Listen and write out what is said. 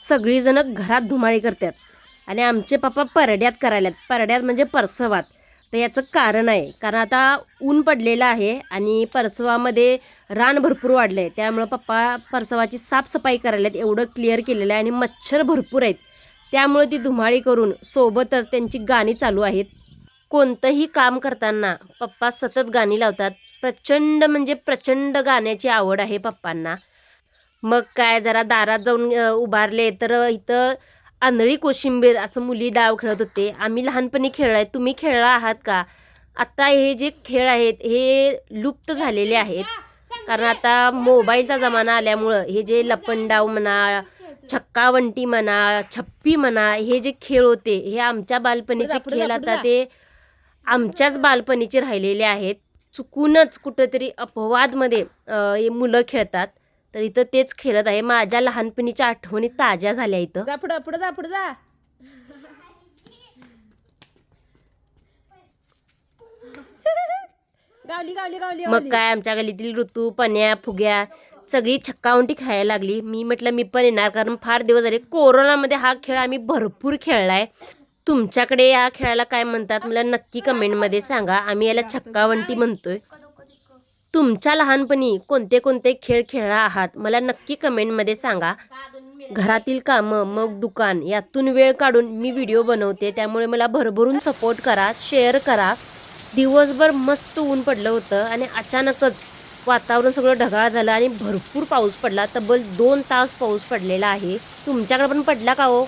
सगळीजणं घरात धुमाळी करतात आणि आमचे पप्पा परड्यात करायल्यात. परड्यात म्हणजे परसवात. तर याचं कारण आहे, कारण आता ऊन पडलेलं आहे आणि परसवामध्ये रान भरपूर वाढलं आहे. त्यामुळं पप्पा परसवाची साफसफाई करायल्यात. एवढं क्लिअर केलेलं आहे आणि मच्छर भरपूर आहेत. त्यामुळे ती धुमाळी करून सोबतच त्यांची गाणी चालू आहेत. कोणतंही काम करताना पप्पा सतत गाणी लावतात. प्रचंड म्हणजे प्रचंड गाण्याची आवड आहे पप्पांना. मग काय जरा दारात जाऊन उभारले तर इथं आंधळी कोशिंबीर असं मुली डाव खेळत होते. आम्ही लहानपणी खेळलाय. तुम्ही खेळला आहात का? आता हे जे खेळ आहेत हे लुप्त झालेले आहेत, कारण आता मोबाईलचा जमाना आल्यामुळं हे जे लपंडाव म्हणा, छक्कावंटी म्हणा, छप्पी म्हणा, हे जे खेळ होते हे आमच्या बालपणीचे खेळ आता ते आमच्याच बालपणीचे राहिलेले आहेत. चुकूनच कुठंतरी अपवादमध्ये हे मुलं खेळतात. तर इथं तेच खेळत आहे. माझ्या लहानपणीच्या आठवणी ताज्या झाल्या इथं. जा पुढं पुढं जा पुढं जा. गावली गावली गावली. मग काय आमच्या गलीतील ऋतू, पण्या, फुग्या सगळी छक्कावंटी खेळायला लागली. मी म्हटलं मी पण येणार, कारण फार दिवस झाले. कोरोनामध्ये हा खेळ आम्ही भरपूर खेळलाय. तुमच्याकडे या खेळाला काय म्हणतात मला नक्की कमेंटमध्ये सांगा. आम्ही याला छक्कावंटी म्हणतोय. तुमच्या लहानपणी कोणते कोणते खेळ खेळला आहात मला नक्की कमेंटमध्ये सांगा. घरातील कामं मग दुकान यातून वेळ काढून मी व्हिडिओ बनवते, त्यामुळे मला भरभरून सपोर्ट करा, शेअर करा. दिवसभर मस्त ऊन पडलं होतं आणि अचानकच वातावरण सगळं ढगाळ झालं आणि भरपूर पाऊस पडला. तब्बल 2 तास पाऊस पडलेला आहे. तुमच्याकडे पण पडला का हो?